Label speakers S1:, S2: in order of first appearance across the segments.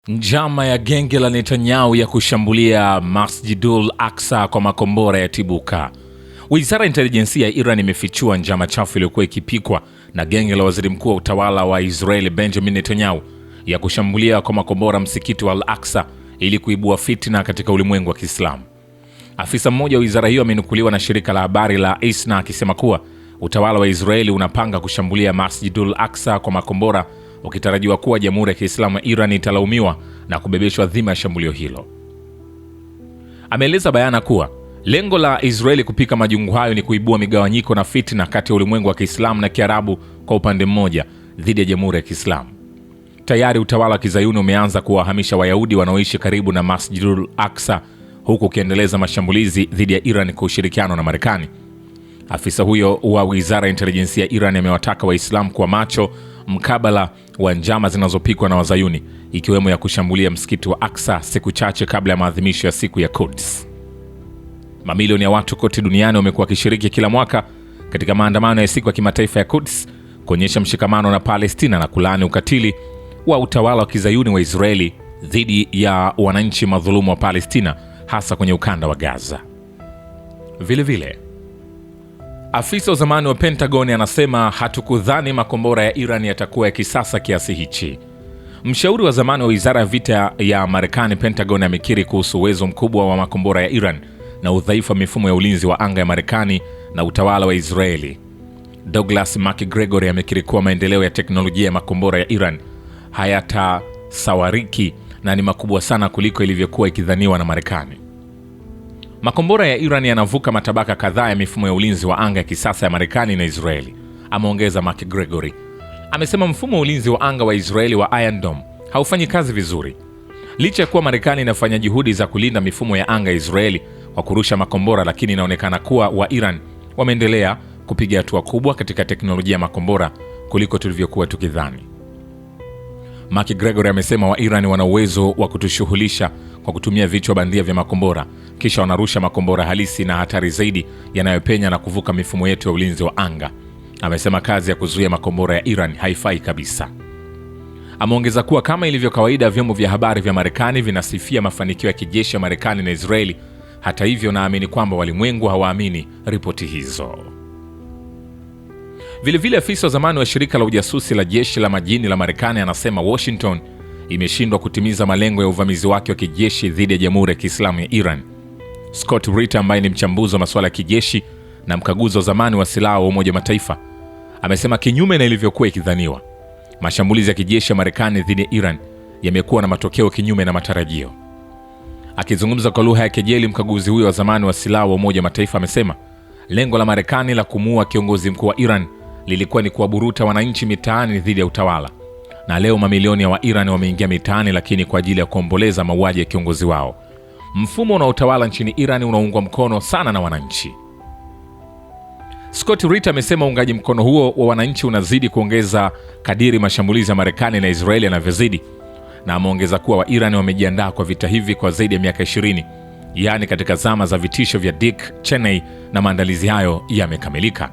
S1: Njama ya genge la Netanyahu ya kushambulia Masjidul Aqsa kwa makombora yatibuka. Wizara ya intelijensia ya Iran imefichua njama chafu iliyokuwa ikipikwa na genge la waziri mkuu wa utawala wa Israeli Benjamin Netanyahu ya kushambulia kwa makombora msikiti wa Al-Aqsa ili kuibua fitna katika ulimwengu wa Kiislamu. Afisa mmoja wa wizara hiyo amenukuliwa na shirika la habari la ISNA akisema kuwa utawala wa Israeli unapanga kushambulia Masjidul Aqsa kwa makombora, ukitarajiwa kuwa Jamhuri ya Kiislamu ya Iran italaumiwa na kubebeshwa dhima ya shambulio hilo. Ameeleza bayana kuwa lengo la Israeli kupika majungu hayo ni kuibua migawanyiko na fitna kati ya ulimwengu wa Kiislamu na Kiarabu kwa upande mmoja dhidi ya Jamhuri ya Kiislamu. Tayari utawala wa Kizayuni umeanza kuwahamisha Wayahudi wanaoishi karibu na Masjidul Aqsa, huku ukiendeleza mashambulizi dhidi ya Iran kwa ushirikiano na Marekani. Afisa huyo wa Wizara ya Intelijensia ya Iran amewataka Waislamu kuwa macho mkabala wa njama zinazopikwa na Wazayuni, ikiwemo ya kushambulia msikiti wa Aqsa siku chache kabla ya maadhimisho ya siku ya Quds. Mamilioni ya watu kote duniani wamekuwa wakishiriki kila mwaka katika maandamano ya siku ya kimataifa ya Quds kuonyesha mshikamano na Palestina na kulaani ukatili wa utawala wa Kizayuni wa Israeli dhidi ya wananchi madhulumu wa Palestina, hasa kwenye ukanda wa Gaza. Vile afisa wa zamani wa Pentagon anasema hatukudhani makombora ya Iran yatakuwa ya kisasa kiasi hichi. Mshauri wa zamani wa wizara ya vita ya Marekani Pentagon amekiri kuhusu uwezo mkubwa wa makombora ya Iran na udhaifu wa mifumo ya ulinzi wa anga ya Marekani na utawala wa Israeli. Douglas McGregor amekiri kuwa maendeleo ya teknolojia ya makombora ya Iran hayatasawariki na ni makubwa sana kuliko ilivyokuwa ikidhaniwa na Marekani. Makombora ya Iran yanavuka matabaka kadhaa ya mifumo ya ulinzi wa anga ya kisasa ya Marekani na Israeli, ameongeza McGregor. Amesema mfumo wa ulinzi wa anga wa Israeli wa Iron Dome haufanyi kazi vizuri. Licha ya kuwa Marekani inafanya juhudi za kulinda mifumo ya anga ya Israeli kwa kurusha makombora, lakini inaonekana kuwa wa Iran wameendelea kupiga hatua kubwa katika teknolojia ya makombora kuliko tulivyokuwa tukidhani. McGregor amesema wa Iran wana uwezo wa kutushughulisha kwa kutumia vichwa bandia vya makombora, kisha wanarusha makombora halisi na hatari zaidi yanayopenya na kuvuka mifumo yetu ya ulinzi wa anga. Amesema kazi ya kuzuia makombora ya Iran haifai kabisa. Ameongeza kuwa kama ilivyo kawaida, vyombo vya habari vya Marekani vinasifia mafanikio ya kijeshi ya Marekani na Israeli. Hata hivyo, naamini kwamba walimwengu hawaamini ripoti hizo. Vilevile, afisa wa zamani wa shirika la ujasusi la jeshi la majini la Marekani anasema Washington imeshindwa kutimiza malengo ya uvamizi wake wa kijeshi dhidi ya Jamhuri ya Kiislamu ya Iran. Scott Ritter, ambaye ni mchambuzi wa masuala ya kijeshi na mkaguzi wa zamani wa silaha wa Umoja Mataifa, amesema kinyume na ilivyokuwa ikidhaniwa, mashambulizi ya kijeshi ya Marekani dhidi ya Iran yamekuwa na matokeo kinyume na matarajio. Akizungumza kwa lugha ya kejeli, mkaguzi huyo wa zamani wa silaha wa Umoja Mataifa amesema lengo la Marekani la kumuua kiongozi mkuu wa Iran lilikuwa ni kuwaburuta wananchi mitaani dhidi ya utawala, na leo mamilioni ya wa Iran wameingia mitaani, lakini kwa ajili ya kuomboleza mauaji ya kiongozi wao. Mfumo na utawala nchini Iran unaungwa mkono sana na wananchi. Scott Ritter amesema uungaji mkono huo wa wananchi unazidi kuongeza kadiri mashambulizi ya Marekani na Israeli yanavyozidi, na ameongeza kuwa wa Iran wamejiandaa kwa vita hivi kwa zaidi ya miaka 20, yaani katika zama za vitisho vya Dick Cheney, na maandalizi hayo yamekamilika.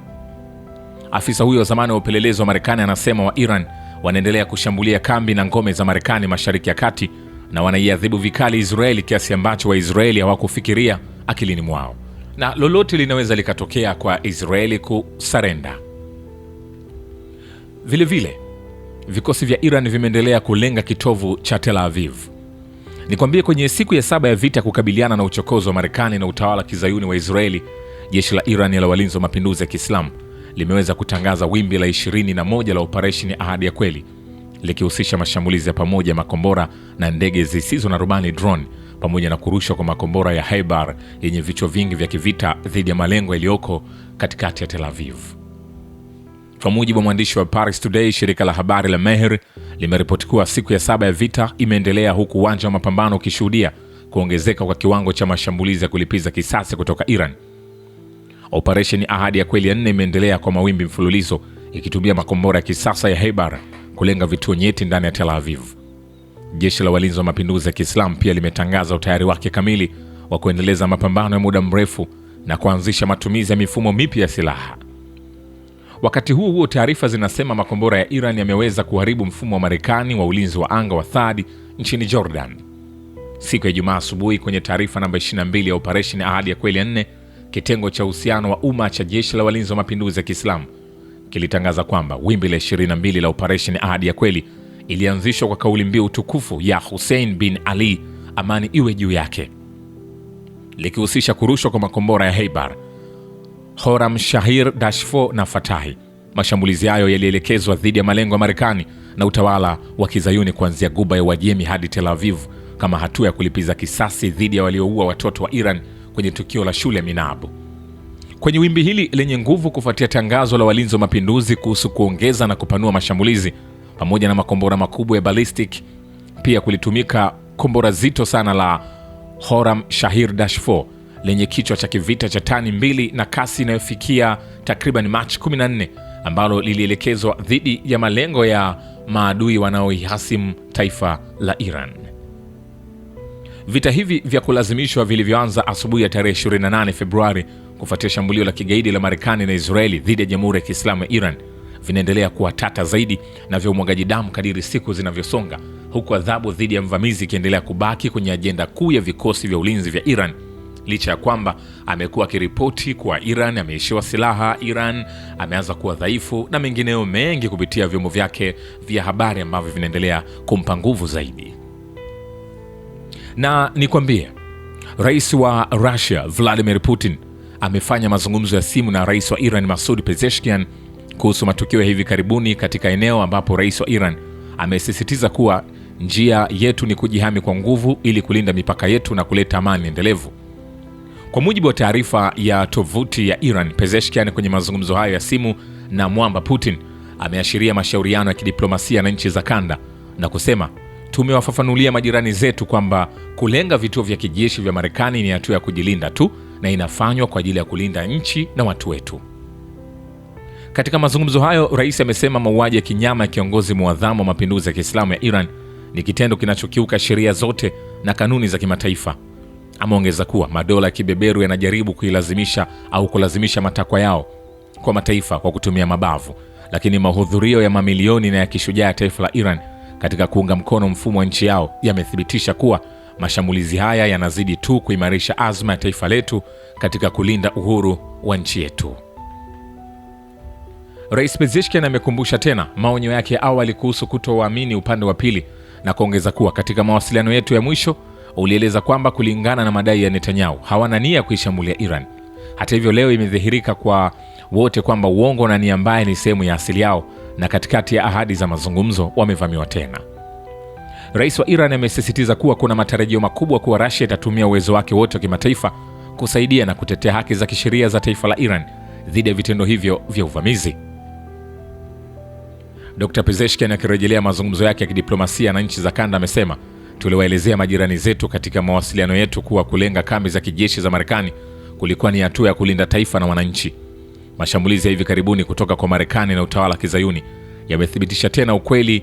S1: Afisa huyo wa zamani wa upelelezi wa Marekani anasema wa Iran wanaendelea kushambulia kambi na ngome za Marekani Mashariki ya Kati na wanaiadhibu vikali Israeli kiasi ambacho Waisraeli hawakufikiria akilini mwao, na lolote linaweza likatokea kwa Israeli kusarenda. Vilevile, vikosi vya Iran vimeendelea kulenga kitovu cha Tel Aviv. Nikwambie, kwenye siku ya 7 ya vita kukabiliana na uchokozi wa Marekani na utawala Kizayuni wa Israeli, jeshi la Iran la walinzi wa mapinduzi ya Kiislamu limeweza kutangaza wimbi la 21 la operesheni Ahadi ya Kweli, likihusisha mashambulizi ya pamoja makombora na ndege zisizo na rubani drone, pamoja na kurushwa kwa makombora ya Haybar yenye vichwa vingi vya kivita dhidi ya malengo yaliyoko katikati ya Tel Aviv. Kwa mujibu wa mwandishi wa Paris Today, shirika la habari la Mehr limeripoti kuwa siku ya 7 ya vita imeendelea huku uwanja wa mapambano ukishuhudia kuongezeka kwa kiwango cha mashambulizi ya kulipiza kisasi kutoka Iran. Operesheni Ahadi ya Kweli ya 4 imeendelea kwa mawimbi mfululizo, ikitumia makombora ya kisasa ya Haybar kulenga vituo nyeti ndani ya Tel Aviv. Jeshi la walinzi wa mapinduzi ya Kiislamu pia limetangaza utayari wake kamili wa kuendeleza mapambano ya muda mrefu na kuanzisha matumizi ya mifumo mipya ya silaha. Wakati huo taarifa zinasema makombora ya Iran yameweza kuharibu mfumo wa Marekani wa ulinzi wa anga wa THAAD nchini Jordan. Siku ya Ijumaa asubuhi, kwenye taarifa namba 22 ya operesheni Ahadi ya Kweli 4, kitengo cha uhusiano wa umma cha jeshi la walinzi wa mapinduzi ya Kiislamu kilitangaza kwamba wimbi la 22 la operesheni Ahadi ya Kweli ilianzishwa kwa kauli mbiu tukufu ya Hussein bin Ali, amani iwe juu yake, likihusisha kurushwa kwa makombora ya Heibar, Horam Shahir Dash4 na Fatahi. Mashambulizi hayo yalielekezwa dhidi ya malengo ya Marekani na utawala wa Kizayuni kuanzia Ghuba ya Uajemi hadi Tel Aviv, kama hatua ya kulipiza kisasi dhidi ya walioua watoto wa Iran kwenye tukio la shule Minabu. Kwenye wimbi hili lenye nguvu kufuatia tangazo la walinzi wa mapinduzi kuhusu kuongeza na kupanua mashambulizi pamoja na makombora makubwa ya ballistic, pia kulitumika kombora zito sana la Horam Shahir Dash4 lenye kichwa cha kivita cha tani 2 na kasi inayofikia takriban Mach 14, ambalo lilielekezwa dhidi ya malengo ya maadui wanaoihasimu taifa la Iran. Vita hivi vya kulazimishwa vilivyoanza asubuhi ya tarehe 28 Februari kufuatia shambulio la kigaidi la Marekani na Israeli dhidi ya Jamhuri ya Kiislamu ya Iran vinaendelea kuwa tata zaidi na vya umwagaji damu kadiri siku zinavyosonga, huku adhabu dhidi ya mvamizi ikiendelea kubaki kwenye ajenda kuu ya vikosi vya ulinzi vya Iran, licha ya kwamba amekuwa akiripoti kuwa Iran ameishiwa silaha, Iran ameanza kuwa dhaifu na mengineyo mengi kupitia vyombo vyake vya habari ambavyo vinaendelea kumpa nguvu zaidi. Na nikwambie, rais wa Russia Vladimir Putin amefanya mazungumzo ya simu na rais wa Iran Masoud Pezeshkian kuhusu matukio ya hivi karibuni katika eneo, ambapo rais wa Iran amesisitiza kuwa njia yetu ni kujihami kwa nguvu ili kulinda mipaka yetu na kuleta amani endelevu. Kwa mujibu wa taarifa ya tovuti ya Iran, Pezeshkian kwenye mazungumzo hayo ya simu na mwamba Putin ameashiria mashauriano ya kidiplomasia na nchi za kanda na kusema, tumewafafanulia majirani zetu kwamba kulenga vituo vya kijeshi vya Marekani ni hatua ya kujilinda tu na inafanywa kwa ajili ya kulinda nchi na watu wetu. Katika mazungumzo hayo, rais amesema mauaji ya kinyama ya kiongozi muadhamu wa mapinduzi ya Kiislamu ya Iran ni kitendo kinachokiuka sheria zote na kanuni za kimataifa. Ameongeza kuwa madola ya kibeberu yanajaribu kulazimisha matakwa yao kwa mataifa kwa kutumia mabavu, lakini mahudhurio ya mamilioni na ya kishujaa ya taifa la Iran katika kuunga mkono mfumo wa nchi yao yamethibitisha kuwa mashambulizi haya yanazidi tu kuimarisha azma ya taifa letu katika kulinda uhuru wa nchi yetu. Rais Pezeshkian amekumbusha tena maonyo yake ya awali kuhusu kutowaamini upande wa pili na kuongeza kuwa katika mawasiliano yetu ya mwisho ulieleza kwamba kulingana na madai ya Netanyahu hawana nia kuishambulia Iran. Hata hivyo, leo imedhihirika kwa wote kwamba uongo na nia mbaya ni sehemu ya asili yao, na katikati ya ahadi za mazungumzo wamevamiwa tena. Rais wa Iran amesisitiza kuwa kuna matarajio makubwa kuwa Russia itatumia uwezo wake wote wa kimataifa kusaidia na kutetea haki za kisheria za taifa la Iran dhidi ya vitendo hivyo vya uvamizi. Dr. Pezeshkian akirejelea mazungumzo yake ya kidiplomasia na nchi za kanda amesema, tuliwaelezea majirani zetu katika mawasiliano yetu kuwa kulenga kambi za kijeshi za Marekani kulikuwa ni hatua ya kulinda taifa na wananchi. Mashambulizi ya hivi karibuni kutoka kwa Marekani na utawala wa Kizayuni yamethibitisha tena ukweli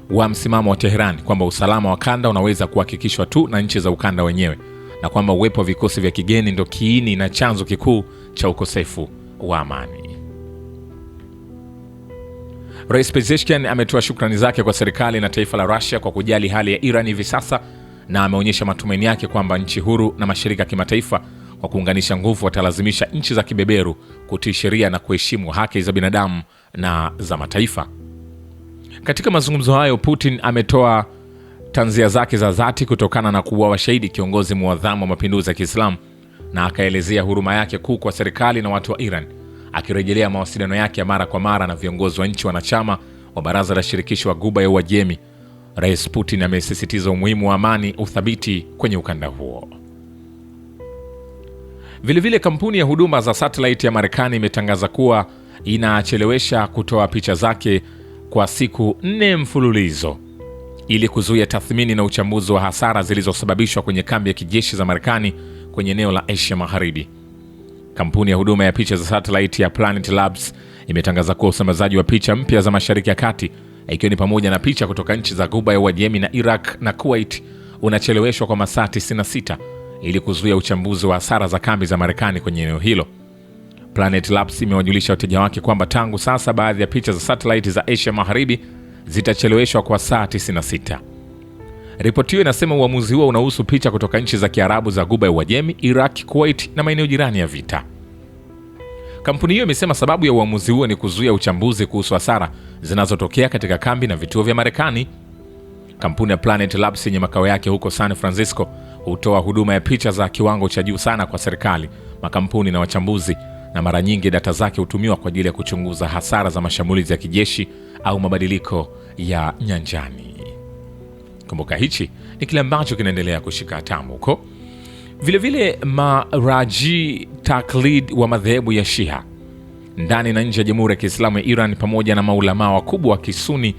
S1: wa msimamo wa Tehran kwamba usalama wa kanda unaweza kuhakikishwa tu na nchi za ukanda wenyewe, na kwamba uwepo wa vikosi vya kigeni ndio kiini na chanzo kikuu cha ukosefu wa amani. Rais Pezeshkian ametoa shukrani zake kwa serikali na taifa la Russia kwa kujali hali ya Iran hivi sasa, na ameonyesha matumaini yake kwamba nchi huru na mashirika ya kimataifa kwa kuunganisha nguvu watalazimisha nchi za kibeberu kutii sheria na kuheshimu haki za binadamu na za mataifa. Katika mazungumzo hayo, Putin ametoa tanzia zake za dhati kutokana na kuuawa shahidi kiongozi muadhamu wa mapinduzi ya Kiislamu, na akaelezea huruma yake kuu kwa serikali na watu wa Iran, akirejelea mawasiliano yake ya mara kwa mara na viongozi wa nchi wanachama wa Baraza la Shirikisho wa Ghuba ya Uajemi. Rais Putin amesisitiza umuhimu wa amani, uthabiti kwenye ukanda huo. Vilevile, kampuni ya huduma za satellite ya Marekani imetangaza kuwa inachelewesha kutoa picha zake kwa siku 4 mfululizo ili kuzuia tathmini na uchambuzi wa hasara zilizosababishwa kwenye kambi ya kijeshi za Marekani kwenye eneo la Asia Magharibi. Kampuni ya huduma ya picha za satellite ya Planet Labs imetangaza kuwa usambazaji wa picha mpya za Mashariki ya Kati, ikiwa ni pamoja na picha kutoka nchi za Ghuba ya Uajemi na Iraq na Kuwait, unacheleweshwa kwa masaa 96 ili kuzuia uchambuzi wa hasara za kambi za Marekani kwenye eneo hilo. Planet Labs imewajulisha wateja wake kwamba tangu sasa baadhi ya picha za satellite za Asia Magharibi zitacheleweshwa kwa saa 96. Ripoti hiyo inasema uamuzi huo unahusu picha kutoka nchi za Kiarabu za Ghuba ya Uajemi, Iraq, Kuwait na maeneo jirani ya vita. Kampuni hiyo imesema sababu ya uamuzi huo ni kuzuia uchambuzi kuhusu hasara zinazotokea katika kambi na vituo vya Marekani. Kampuni ya Planet Labs yenye makao yake huko San Francisco hutoa huduma ya picha za kiwango cha juu sana kwa serikali, makampuni na wachambuzi, na mara nyingi data zake hutumiwa kwa ajili ya kuchunguza hasara za mashambulizi ya kijeshi au mabadiliko ya nyanjani. Kumbuka hichi ni kile ambacho kinaendelea kushika hatamu huko. Vilevile maraji taklid wa madhehebu ya Shia ndani na nje ya Jamhuri ya Kiislamu ya Iran pamoja na maulama wakubwa wa Kisuni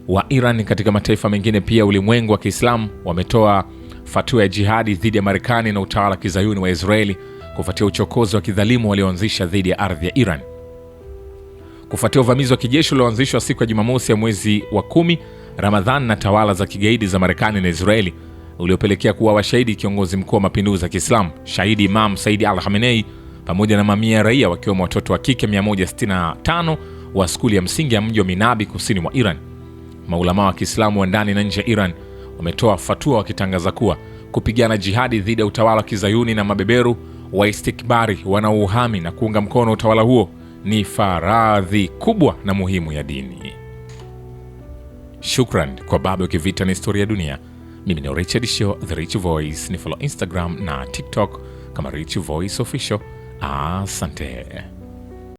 S1: wa Iran katika mataifa mengine pia ulimwengu wa Kiislamu wametoa fatwa ya jihadi dhidi ya Marekani na utawala kizayuni wa Israeli kufuatia uchokozi wa kidhalimu walioanzisha dhidi ya ardhi ya Iran. Kufuatia uvamizi wa kijeshi ulioanzishwa siku ya Jumamosi ya mwezi wa 10 Ramadhan na tawala za kigaidi za Marekani na Israeli uliopelekea kuwa washahidi kiongozi mkuu wa mapinduzi ya Kiislamu shahidi Imam Said al-Khamenei pamoja na mamia ya raia wakiwemo watoto wa kike 165 wa skuli ya msingi ya mji wa Minabi kusini mwa Iran. Maulama wa Kiislamu wa ndani na nje ya Iran wametoa fatwa wakitangaza kuwa kupigana jihadi dhidi ya utawala wa kizayuni na mabeberu wa istikbari wanaouhami na kuunga mkono utawala huo ni faradhi kubwa na muhimu ya dini. Shukran kwa Babu Kivita na Historia ya Dunia. Mimi ni Richard Show, The Rich Voice. Ni follow Instagram na TikTok kama Rich Voice Official. Asante.